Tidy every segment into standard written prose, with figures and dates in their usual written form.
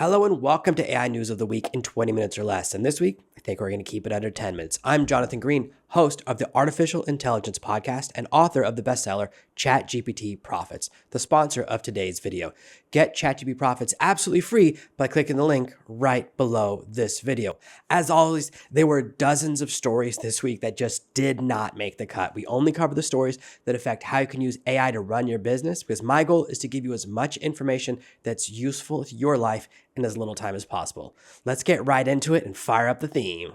Hello and welcome to AI News of the Week in 20 minutes or less. And this week, I think we're going to keep it under 10 minutes. I'm Jonathan Green, host of the Artificial Intelligence Podcast and author of the bestseller ChatGPT Profits, the sponsor of today's video. Get ChatGPT Profits absolutely free by clicking the link right below this video. As always, there were dozens of stories this week that just did not make the cut. We only cover the stories that affect how you can use AI to run your business, because my goal is to give you as much information that's useful to your life in as little time as possible. Let's get right into it and fire up the theme.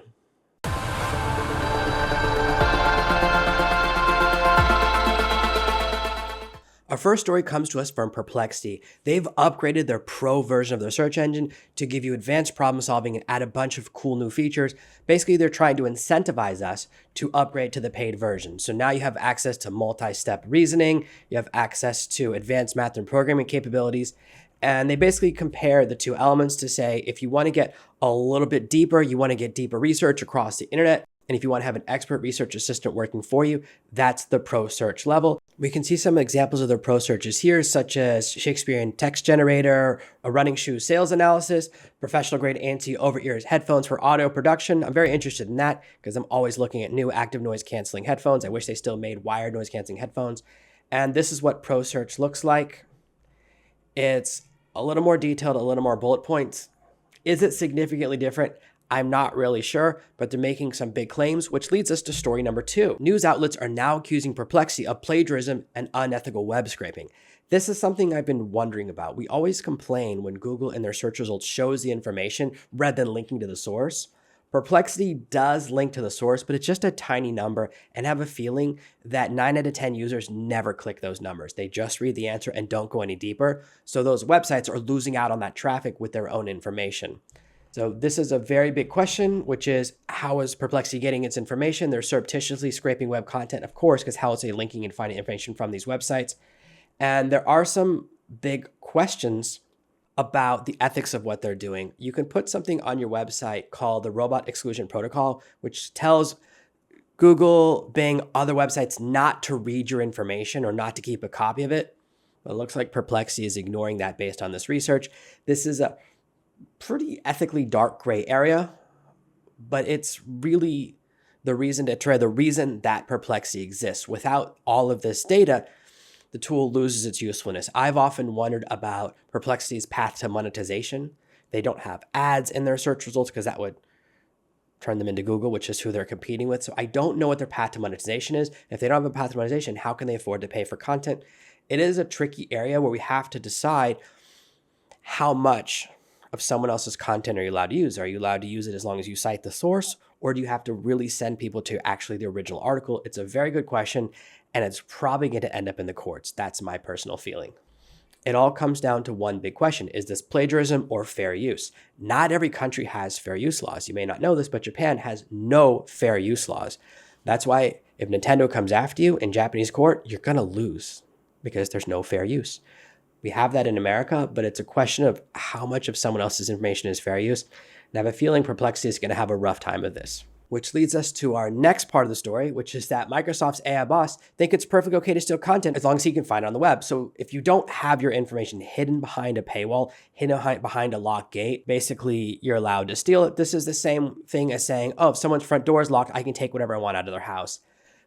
Our first story comes to us from Perplexity. They've upgraded their pro version of their search engine to give you advanced problem solving and add a bunch of cool new features. Basically, they're trying to incentivize us to upgrade to the paid version. So now you have access to multi-step reasoning, you have access to advanced math and programming capabilities, and they basically compare the two elements to say, if you want to get a little bit deeper, you want to get deeper research across the internet, and if you want to have an expert research assistant working for you, that's the pro search level. We can see some examples of their pro searches here, such as Shakespearean text generator, a running shoe sales analysis, professional grade ANC over-ears headphones for audio production. I'm very interested in that because I'm always looking at new active noise canceling headphones. I wish they still made wired noise canceling headphones. And this is what pro search looks like. It's a little more detailed, a little more bullet points. Is it significantly different? I'm not really sure, but they're making some big claims, which leads us to story number 2. News outlets are now accusing Perplexity of plagiarism and unethical web scraping. This is something I've been wondering about. We always complain when Google in their search results shows the information rather than linking to the source. Perplexity does link to the source, but it's just a tiny number, and I have a feeling that 9 out of 10 users never click those numbers. They just read the answer and don't go any deeper. So those websites are losing out on that traffic with their own information. So this is a very big question, which is, how is Perplexity getting its information? They're surreptitiously scraping web content, of course, because how is they linking and finding information from these websites? And there are some big questions about the ethics of what they're doing. You can put something on your website called the Robot Exclusion Protocol, which tells Google, Bing, other websites not to read your information or not to keep a copy of it. But it looks like Perplexity is ignoring that based on this research. This is a pretty ethically dark gray area, but it's really the reason that Perplexity exists. Without all of this data, the tool loses its usefulness. I've often wondered about Perplexity's path to monetization. They don't have ads in their search results because that would turn them into Google, which is who they're competing with. So I don't know what their path to monetization is. If they don't have a path to monetization, how can they afford to pay for content? It is a tricky area where we have to decide how much of someone else's content are you allowed to use? Are you allowed to use it as long as you cite the source, or do you have to really send people to actually the original article? It's a very good question, and it's probably going to end up in the courts. That's my personal feeling. It all comes down to one big question. Is this plagiarism or fair use? Not every country has fair use laws. You may not know this, but Japan has no fair use laws. That's why if Nintendo comes after you in Japanese court, you're going to lose because there's no fair use. We have that in America, but it's a question of how much of someone else's information is fair use. And I have a feeling Perplexity is going to have a rough time of this. Which leads us to our next part of the story, which is that Microsoft's AI boss thinks it's perfectly okay to steal content as long as he can find it on the web. So if you don't have your information hidden behind a paywall, hidden behind a locked gate, basically you're allowed to steal it. This is the same thing as saying, oh, if someone's front door is locked, I can take whatever I want out of their house.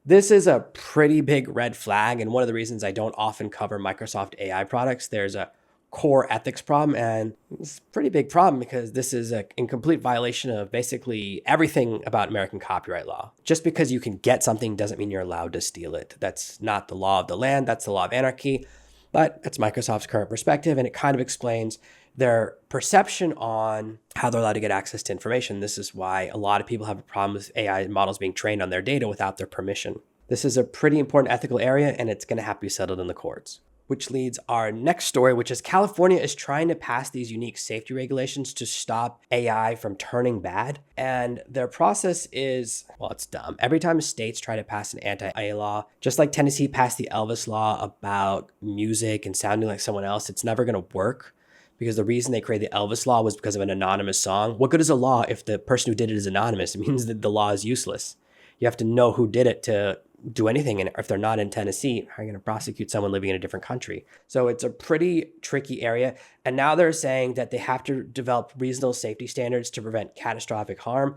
This is a pretty big red flag, and one of the reasons I don't often cover Microsoft AI products. There's a core ethics problem, and it's a pretty big problem because this is in complete violation of basically everything about American copyright law. Just because you can get something doesn't mean you're allowed to steal it. That's not the law of the land, that's the law of anarchy, but that's Microsoft's current perspective, and it kind of explains their perception on how they're allowed to get access to information. This is why a lot of people have a problem with AI models being trained on their data without their permission. This is a pretty important ethical area, and it's going to have to be settled in the courts. Which leads our next story, which is California is trying to pass these unique safety regulations to stop AI from turning bad. And their process is, well, it's dumb. Every time states try to pass an anti-AI law, just like Tennessee passed the Elvis law about music and sounding like someone else, it's never going to work. Because the reason they created the Elvis law was because of an anonymous song. What good is a law if the person who did it is anonymous? It means that the law is useless. You have to know who did it to do anything. And if they're not in Tennessee, how are you going to prosecute someone living in a different country? So it's a pretty tricky area. And now they're saying that they have to develop reasonable safety standards to prevent catastrophic harm.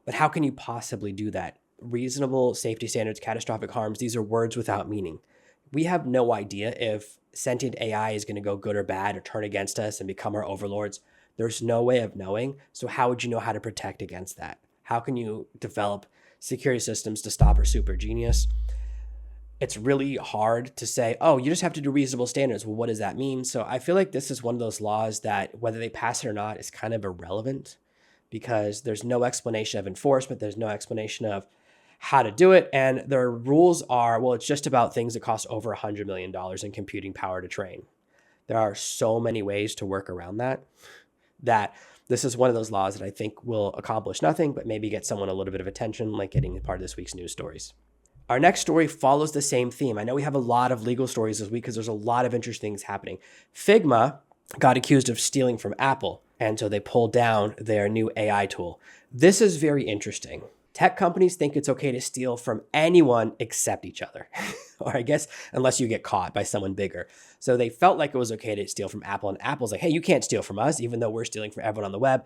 But how can you possibly do that? Reasonable safety standards, catastrophic harms, these are words without meaning. We have no idea if sentient AI is going to go good or bad or turn against us and become our overlords. There's no way of knowing. So how would you know how to protect against that? How can you develop security systems to stop our super genius? It's really hard to say, oh, you just have to do reasonable standards. Well, what does that mean? So I feel like this is one of those laws that whether they pass it or not is kind of irrelevant because there's no explanation of enforcement. There's no explanation of how to do it. And their rules are, well, it's just about things that cost over $100 million in computing power to train. There are so many ways to work around that this is one of those laws that I think will accomplish nothing, but maybe get someone a little bit of attention, like getting part of this week's news stories. Our next story follows the same theme. I know we have a lot of legal stories this week because there's a lot of interesting things happening. Figma got accused of stealing from Apple, and so they pulled down their new AI tool. This is very interesting. Tech companies think it's okay to steal from anyone except each other, or I guess unless you get caught by someone bigger. So they felt like it was okay to steal from Apple, and Apple's like, hey, you can't steal from us, even though we're stealing from everyone on the web.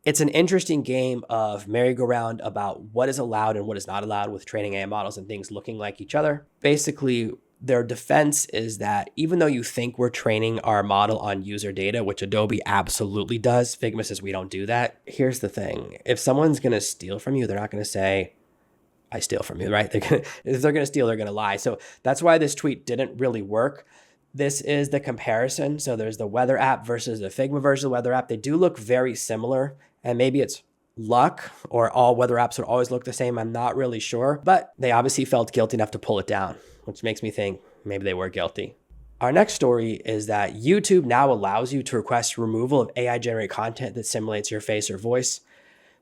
It's an interesting game of merry-go-round about what is allowed and what is not allowed with training AI models and things looking like each other. Basically, their defense is that even though you think we're training our model on user data, which Adobe absolutely does, Figma says we don't do that. Here's the thing. If someone's going to steal from you, they're not going to say, I steal from you, right? If they're going to steal, they're going to lie. So that's why this tweet didn't really work. This is the comparison. So there's the weather app versus the Figma version of the weather app. They do look very similar, and maybe it's luck or all weather apps would always look the same. I'm not really sure, but they obviously felt guilty enough to pull it down, which makes me think maybe they were guilty. Our next story is that YouTube now allows you to request removal of AI generated content that simulates your face or voice.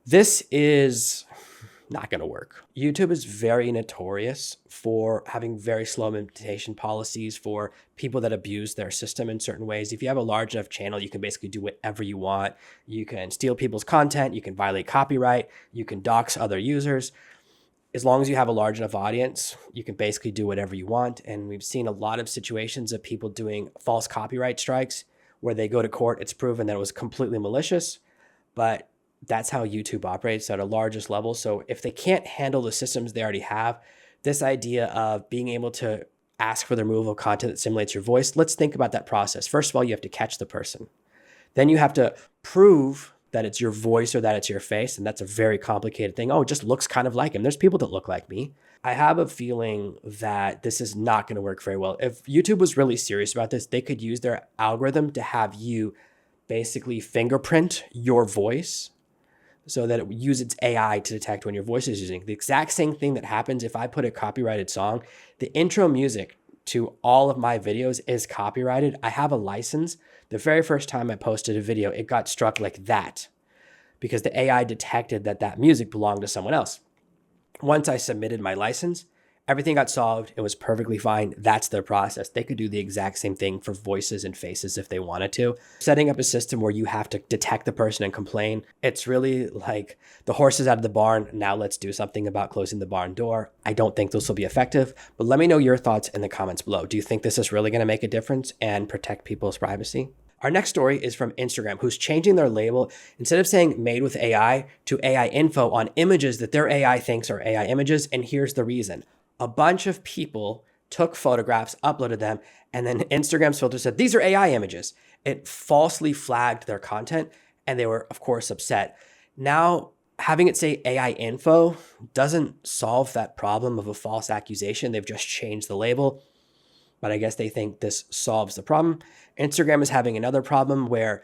This is not going to work. YouTube is very notorious for having very slow implementation policies for people that abuse their system in certain ways. If you have a large enough channel, you can basically do whatever you want. You can steal people's content. You can violate copyright. You can dox other users. As long as you have a large enough audience, you can basically do whatever you want. And we've seen a lot of situations of people doing false copyright strikes where they go to court. It's proven that it was completely malicious, but that's how YouTube operates at a largest level. So if they can't handle the systems they already have, this idea of being able to ask for the removal of content that simulates your voice, let's think about that process. First of all, you have to catch the person. Then you have to prove that it's your voice or that it's your face. And that's a very complicated thing. Oh, it just looks kind of like him. There's people that look like me. I have a feeling that this is not going to work very well. If YouTube was really serious about this, they could use their algorithm to have you basically fingerprint your voice so that it would use its AI to detect when your voice is using. The exact same thing that happens if I put a copyrighted song. The intro music to all of my videos is copyrighted. I have a license. The very first time I posted a video, it got struck like that because the AI detected that that music belonged to someone else. Once I submitted my license, everything got solved. It was perfectly fine. That's their process. They could do the exact same thing for voices and faces if they wanted to. Setting up a system where you have to detect the person and complain, it's really like the horse is out of the barn. Now let's do something about closing the barn door. I don't think this will be effective, but let me know your thoughts in the comments below. Do you think this is really going to make a difference and protect people's privacy? Our next story is from Instagram, who's changing their label. Instead of saying made with AI to AI info on images that their AI thinks are AI images. And here's the reason. A bunch of people took photographs, uploaded them, and then Instagram's filter said, these are AI images. It falsely flagged their content, and they were, of course, upset. Now, having it say AI info doesn't solve that problem of a false accusation. They've just changed the label, but I guess they think this solves the problem. Instagram is having another problem where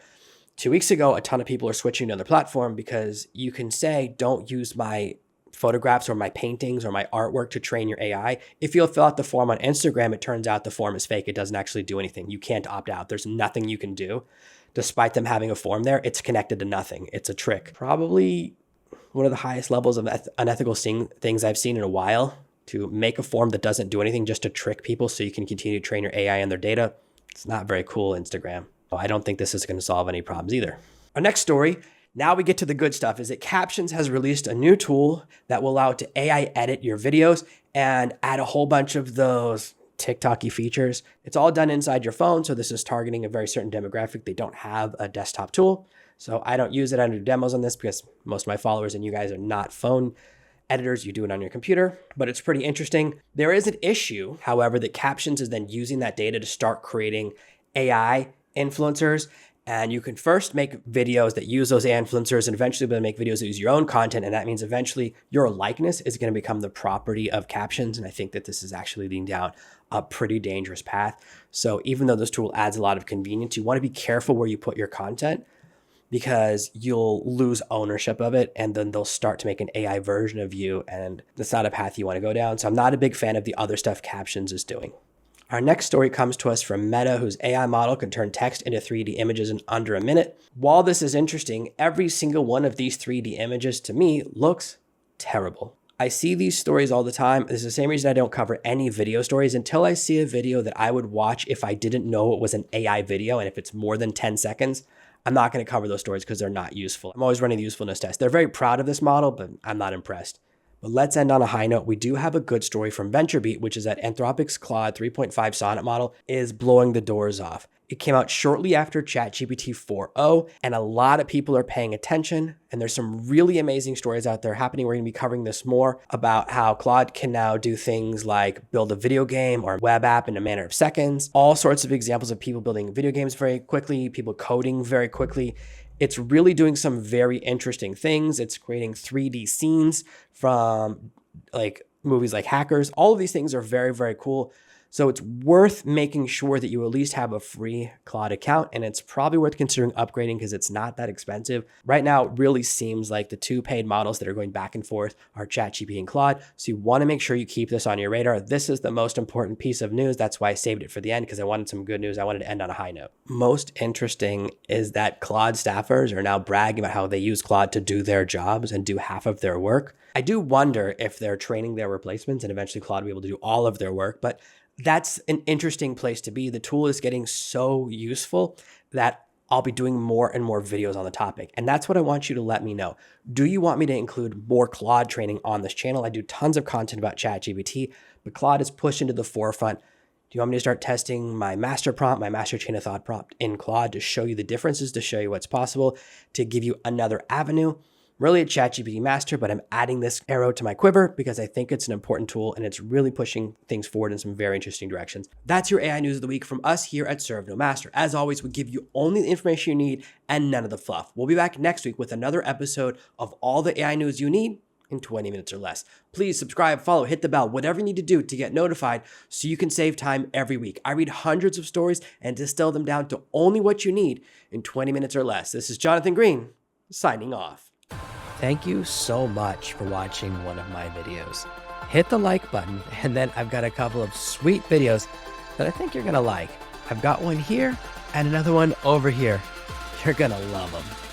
2 weeks ago, a ton of people are switching to another platform because you can say, don't use my photographs or my paintings or my artwork to train your AI. If you'll fill out the form on Instagram, it turns out the form is fake. It doesn't actually do anything. You can't opt out. There's nothing you can do. Despite them having a form there, it's connected to nothing. It's a trick. Probably one of the highest levels of unethical things I've seen in a while, to make a form that doesn't do anything just to trick people so you can continue to train your AI and their data. It's not very cool, Instagram. I don't think this is going to solve any problems either. Our next story, Now we get to the good stuff, is that Captions has released a new tool that will allow it to AI edit your videos and add a whole bunch of those TikTok-y features. It's all done inside your phone, so this is targeting a very certain demographic. They don't have a desktop tool, so I don't use it. I do demos on this because most of my followers and you guys are not phone editors. You do it on your computer, but it's pretty interesting. There is an issue, however, that Captions is then using that data to start creating AI influencers. And you can first make videos that use those influencers and eventually make videos that use your own content. And that means eventually your likeness is going to become the property of Captions. And I think that this is actually leading down a pretty dangerous path. So even though this tool adds a lot of convenience, you want to be careful where you put your content because you'll lose ownership of it. And then they'll start to make an AI version of you. And that's not a path you want to go down. So I'm not a big fan of the other stuff Captions is doing. Our next story comes to us from Meta, whose AI model can turn text into 3D images in under a minute. While this is interesting, every single one of these 3D images to me looks terrible. I see these stories all the time. This is the same reason I don't cover any video stories until I see a video that I would watch if I didn't know it was an AI video. And if it's more than 10 seconds, I'm not going to cover those stories because they're not useful. I'm always running the usefulness test. They're very proud of this model, but I'm not impressed. But let's end on a high note. We do have a good story from VentureBeat, which is that Anthropic's Claude 3.5 Sonnet model is blowing the doors off. It came out shortly after ChatGPT 4.0, and a lot of people are paying attention. And there's some really amazing stories out there happening. We're going to be covering this more about how Claude can now do things like build a video game or web app in a matter of seconds. All sorts of examples of people building video games very quickly, people coding very quickly. It's really doing some very interesting things. It's creating 3D scenes from like movies like Hackers. All of these things are very, very cool. So it's worth making sure that you at least have a free Claude account, and it's probably worth considering upgrading because it's not that expensive. Right now, it really seems like the two paid models that are going back and forth are ChatGPT and Claude. So you want to make sure you keep this on your radar. This is the most important piece of news. That's why I saved it for the end because I wanted some good news. I wanted to end on a high note. Most interesting is that Claude staffers are now bragging about how they use Claude to do their jobs and do half of their work. I do wonder if they're training their replacements and eventually Claude will be able to do all of their work, but that's an interesting place to be. The tool is getting so useful that I'll be doing more and more videos on the topic. And that's what I want you to let me know. Do you want me to include more Claude training on this channel? I do tons of content about ChatGPT, but Claude is pushed into the forefront. Do you want me to start testing my master prompt, my master chain of thought prompt in Claude to show you the differences, to show you what's possible, to give you another avenue? Really a ChatGPT master, but I'm adding this arrow to my quiver because I think it's an important tool and it's really pushing things forward in some very interesting directions. That's your AI news of the week from us here at Serve No Master. As always, we give you only the information you need and none of the fluff. We'll be back next week with another episode of all the AI news you need in 20 minutes or less. Please subscribe, follow, hit the bell, whatever you need to do to get notified so you can save time every week. I read hundreds of stories and distill them down to only what you need in 20 minutes or less. This is Jonathan Green, signing off. Thank you so much for watching one of my videos. Hit the like button, and then I've got a couple of sweet videos that I think you're gonna like. I've got one here and another one over here. You're gonna love them.